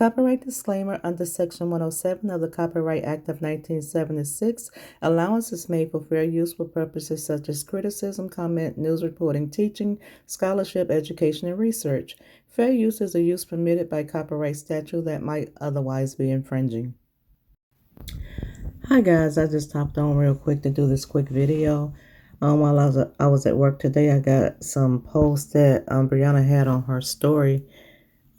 Copyright disclaimer under Section 107 of the Copyright Act of 1976. Allowance is made for fair use for purposes such as criticism, comment, news reporting, teaching, scholarship, education, and research. Fair use is a use permitted by copyright statute that might otherwise be infringing. Hi guys, I just hopped on real quick to do this quick video. While I was at work today, I got some posts that Brianna had on her story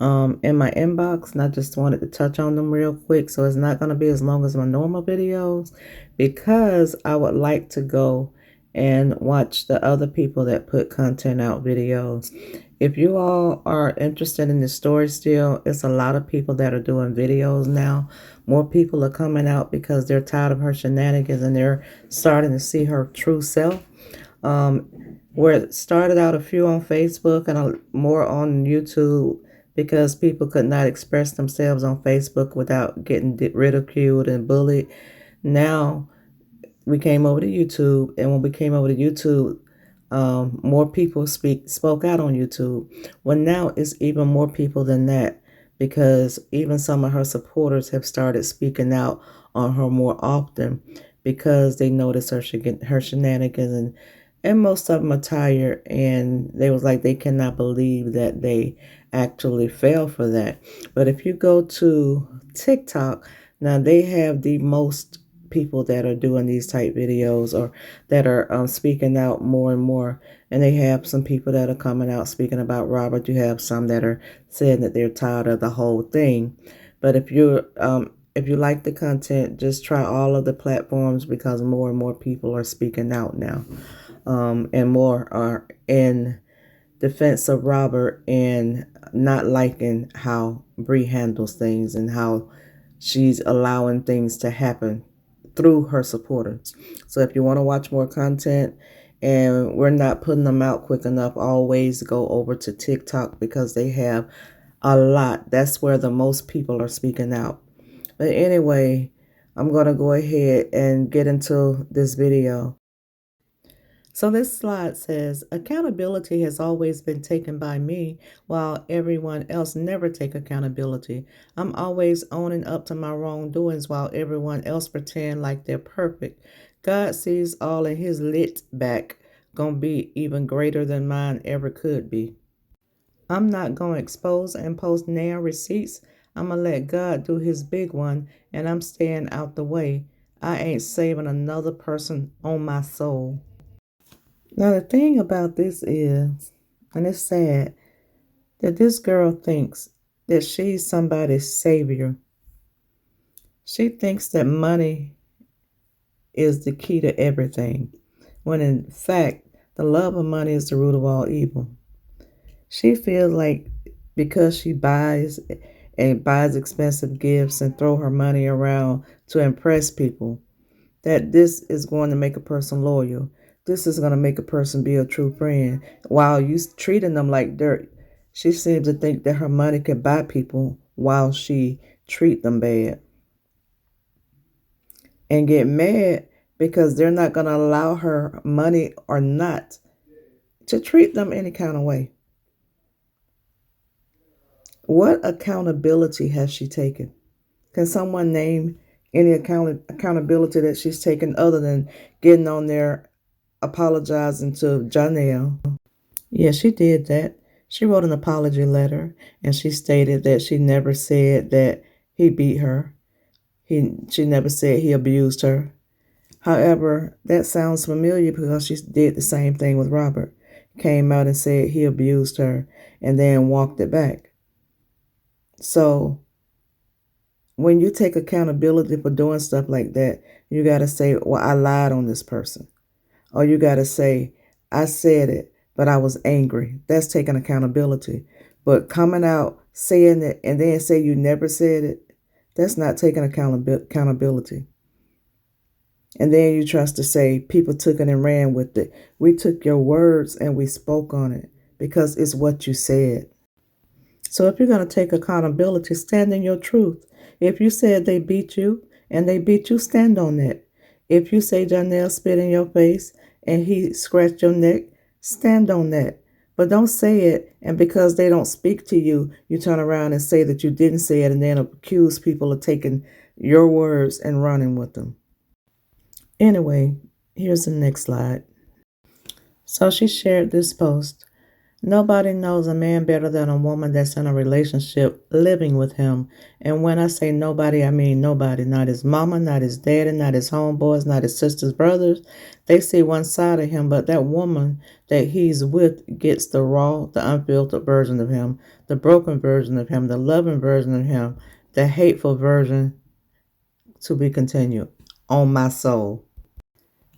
in my inbox, and I just wanted to touch on them real quick. So it's not going to be as long as my normal videos because I would like to go and watch the other people that put content out videos. If you all are interested in this story still, it's a lot of people that are doing videos now. More people are coming out because they're tired of her shenanigans and they're starting to see her true self. Where it started out a few on Facebook and more on YouTube because people could not express themselves on Facebook without getting ridiculed and bullied. Now we came over to YouTube, and when we came over to YouTube, more people spoke out on YouTube. Well, now it's even more people than that because even some of her supporters have started speaking out on her more often because they notice her shenanigans, and most of them are tired, and they was like they cannot believe that they actually fell for that. But if you go to TikTok, now they have the most people that are doing these type videos or that are speaking out more and more, and they have some people that are coming out speaking about Robert. You have some that are saying that they're tired of the whole thing. But if you like the content, just try all of the platforms because more and more people are speaking out now, and more are in defense of Robert and not liking how Bree handles things and how she's allowing things to happen through her supporters. So if you want to watch more content and we're not putting them out quick enough, always go over to TikTok because they have a lot. That's where the most people are speaking out. But anyway, I'm going to go ahead and get into this video. So this slide says, accountability has always been taken by me while everyone else never take accountability. I'm always owning up to my wrongdoings while everyone else pretend like they're perfect. God sees all in his lit back, gonna be even greater than mine ever could be. I'm not gonna expose and post nail receipts. I'm gonna let God do his big one, and I'm staying out the way. I ain't saving another person on my soul. Now, the thing about this is, and it's sad, that this girl thinks that she's somebody's savior. She thinks that money is the key to everything, when in fact, the love of money is the root of all evil. She feels like because she buys expensive gifts and throw her money around to impress people, that this is going to make a person loyal. This is going to make a person be a true friend. While you treating them like dirt, she seems to think that her money can buy people while she treat them bad. And get mad because they're not going to allow her, money or not, to treat them any kind of way. What accountability has she taken? Can someone name any accountability that she's taken other than getting on there apologizing to Janelle? Yeah, she did that. She wrote an apology letter and she stated that she never said that he beat her. She never said he abused her. However, that sounds familiar because she did the same thing with Robert. Came out and said he abused her and then walked it back. So when you take accountability for doing stuff like that, you got to say, well, I lied on this person. Or you got to say, I said it, but I was angry. That's taking accountability. But coming out, saying it, and then say you never said it, that's not taking accountability. And then you trust to say people took it and ran with it. We took your words and we spoke on it because it's what you said. So if you're going to take accountability, stand in your truth. If you said they beat you and they beat you, stand on that. If you say Janelle spit in your face and he scratched your neck, stand on that. But don't say it, and because they don't speak to you, you turn around and say that you didn't say it and then accuse people of taking your words and running with them. Anyway, here's the next slide. So she shared this post. Nobody knows a man better than a woman that's in a relationship living with him. And when I say nobody, I mean nobody. Not his mama, not his daddy, not his homeboys, not his sisters, brothers. They see one side of him, but that woman that he's with gets the raw, the unfiltered version of him, the broken version of him, the loving version of him, the hateful version to be continued on my soul.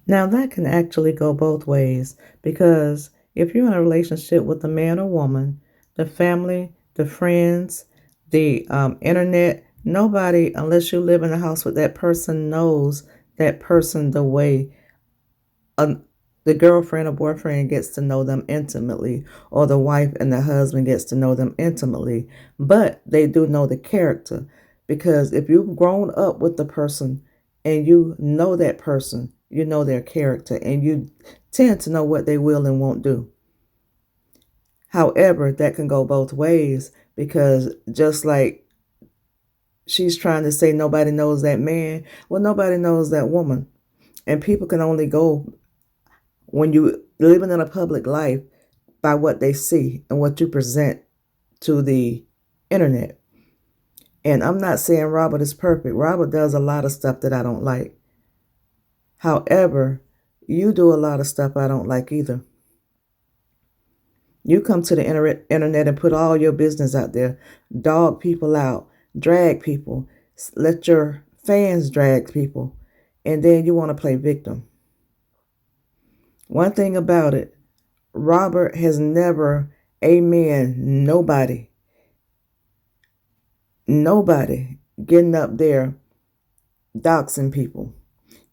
Now, that can actually go both ways because if you're in a relationship with a man or woman, the family, the friends, the internet, nobody, unless you live in a house with that person, knows that person the way a, the girlfriend or boyfriend gets to know them intimately, or the wife and the husband gets to know them intimately. But they do know the character because if you've grown up with the person and you know that person, you know their character and you tend to know what they will and won't do. However, that can go both ways because just like she's trying to say nobody knows that man, well, nobody knows that woman. And people can only go when you living in a public life by what they see and what you present to the internet. And I'm not saying Robert is perfect. Robert does a lot of stuff that I don't like. However, you do a lot of stuff I don't like either. You come to the internet and put all your business out there, dog people out, drag people, let your fans drag people, and then you want to play victim. One thing about it, Robert has never, amen, nobody getting up there doxing people,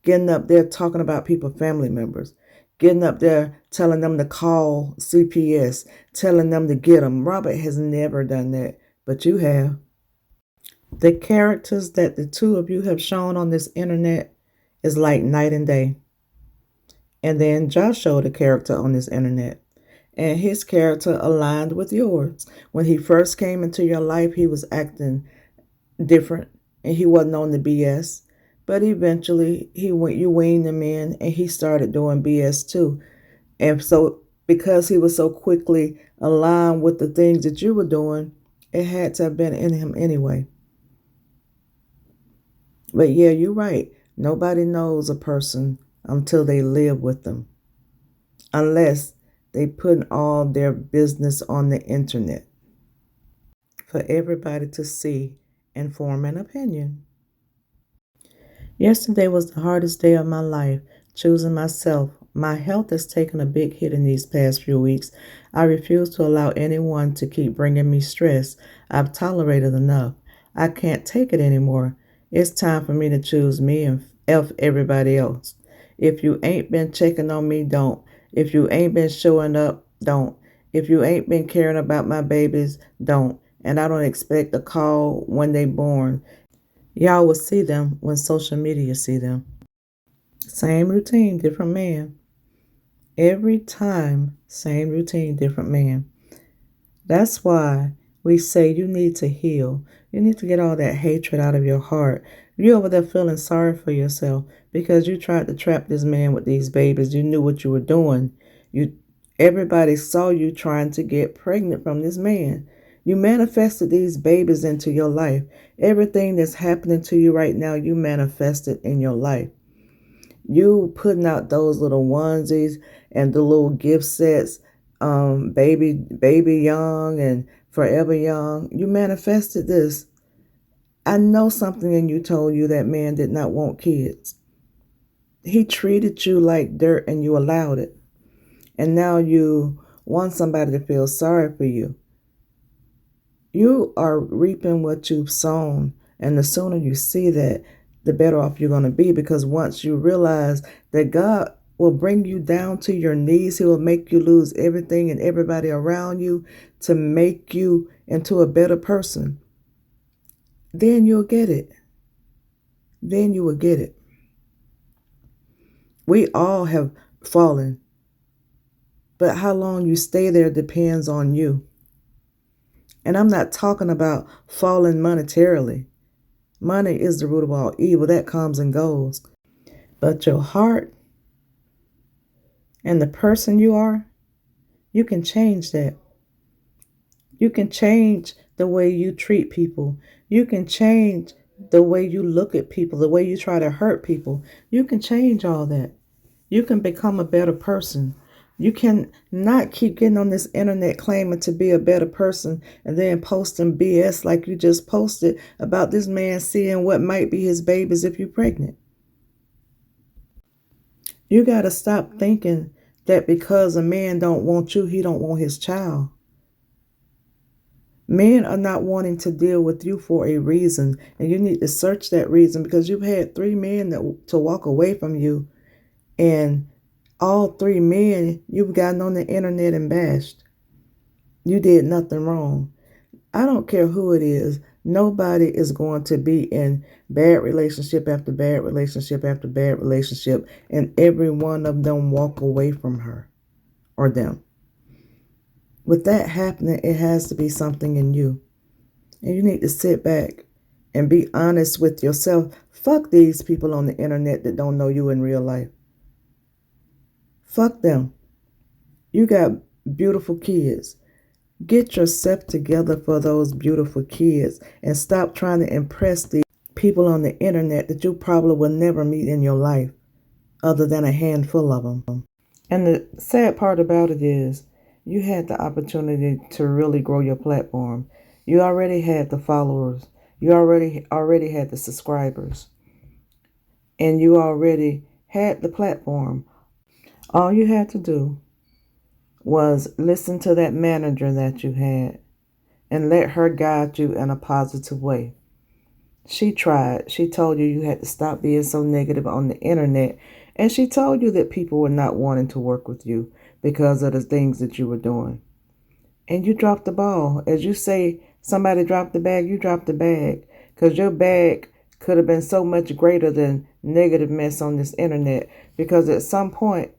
getting up there talking about people, family members, getting up there telling them to call CPS, telling them to get them. Robert has never done that, but you have. The characters that the two of you have shown on this internet is like night and day. And then Josh showed a character on this internet, and his character aligned with yours. When he first came into your life, he was acting different and he wasn't on the BS. But eventually you weaned him in and he started doing BS too. And so because he was so quickly aligned with the things that you were doing, it had to have been in him anyway. But yeah, you're right. Nobody knows a person until they live with them. Unless they put all their business on the internet for everybody to see and form an opinion. Yesterday was the hardest day of my life, choosing myself. My health has taken a big hit in these past few weeks. I refuse to allow anyone to keep bringing me stress. I've tolerated enough. I can't take it anymore. It's time for me to choose me and F everybody else. If you ain't been checking on me, don't. If you ain't been showing up, don't. If you ain't been caring about my babies, don't. And I don't expect a call when they born. Y'all will see them when social media see them. Same routine, different man. Every time, same routine, different man. That's why we say you need to heal. You need to get all that hatred out of your heart. You're over there feeling sorry for yourself because you tried to trap this man with these babies. You knew what you were doing. Everybody saw you trying to get pregnant from this man. You manifested these babies into your life. Everything that's happening to you right now, you manifested in your life. You putting out those little onesies and the little gift sets, baby young and forever young. You manifested this. I know something in you told you that man did not want kids. He treated you like dirt and you allowed it. And now you want somebody to feel sorry for you. You are reaping what you've sown. And the sooner you see that, the better off you're going to be. Because once you realize that God will bring you down to your knees, He will make you lose everything and everybody around you to make you into a better person, then you'll get it. Then you will get it. We all have fallen, But how long you stay there depends on you. And I'm not talking about falling monetarily. Money is the root of all evil. That comes and goes. But your heart and the person you are, you can change that. You can change the way you treat people. You can change the way you look at people, the way you try to hurt people. You can change all that. You can become a better person. You can not keep getting on this internet claiming to be a better person and then posting BS like you just posted about this man seeing what might be his babies if you're pregnant. You got to stop thinking that because a man don't want you, he don't want his child. Men are not wanting to deal with you for a reason, and you need to search that reason, because you've had 3 men to walk away from you, and all 3 men you've gotten on the internet and bashed. You did nothing wrong. I don't care who it is. Nobody is going to be in bad relationship after bad relationship after bad relationship, and every one of them walk away from her or them. With that happening, it has to be something in you. And you need to sit back and be honest with yourself. Fuck these people on the internet that don't know you in real life. Fuck them. You got beautiful kids. Get yourself together for those beautiful kids and stop trying to impress the people on the internet that you probably will never meet in your life, other than a handful of them. And the sad part about it is, you had the opportunity to really grow your platform. You already had the followers. You already had the subscribers. And you already had the platform. All you had to do was listen to that manager that you had and let her guide you in a positive way. She tried. She told you had to stop being so negative on the internet. And she told you that people were not wanting to work with you because of the things that you were doing. And you dropped the ball. As you say, somebody dropped the bag, you dropped the bag. Because your bag could have been so much greater than negative mess on this internet. Because at some point,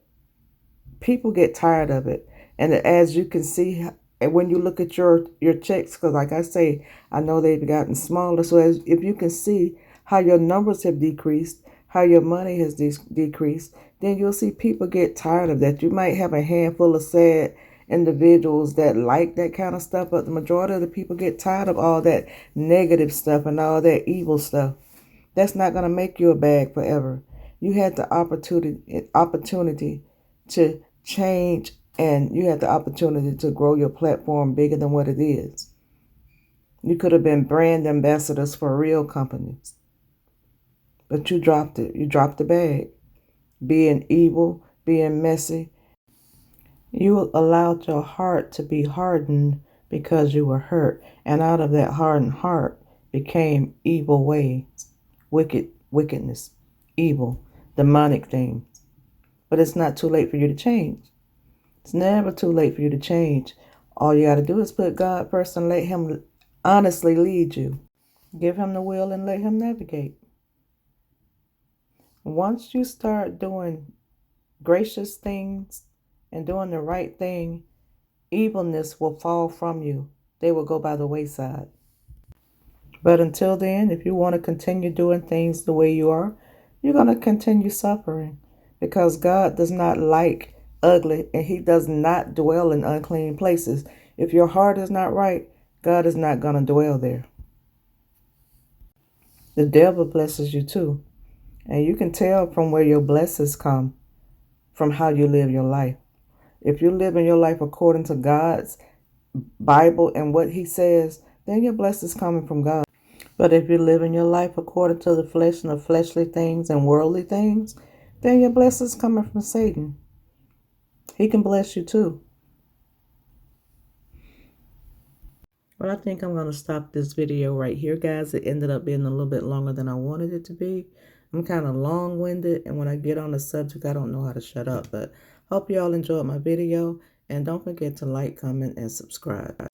people get tired of it. And as you can see, when you look at your checks, because like I say, I know they've gotten smaller. So if you can see how your numbers have decreased, how your money has decreased, then you'll see people get tired of that. You might have a handful of sad individuals that like that kind of stuff, but the majority of the people get tired of all that negative stuff and all that evil stuff. That's not going to make you a bag forever. You had the opportunity to change, and you had the opportunity to grow your platform bigger than what it is. You could have been brand ambassadors for real companies. But you dropped it. You dropped the bag. Being evil, being messy. You allowed your heart to be hardened because you were hurt. And out of that hardened heart became evil ways, wickedness, evil, demonic things. But it's not too late for you to change. It's never too late for you to change. All you got to do is put God first and let Him honestly lead you. Give Him the will and let Him navigate. Once you start doing gracious things and doing the right thing, evilness will fall from you. They will go by the wayside. But until then, if you want to continue doing things the way you are, you're going to continue suffering, because God does not like ugly, and He does not dwell in unclean places. If your heart is not right, God is not going to dwell there. The devil blesses you too. And you can tell from where your blessings come, from how you live your life. If you live in your life according to God's Bible and what He says, then your blessings coming from God. But if you live in your life according to the flesh and the fleshly things and worldly things, then your blessings coming from Satan. He can bless you too. But I think I'm going to stop this video right here, guys. It ended up being a little bit longer than I wanted it to be. I'm kind of long-winded, and when I get on the subject, I don't know how to shut up. But hope you all enjoyed my video, and don't forget to like, comment, and subscribe.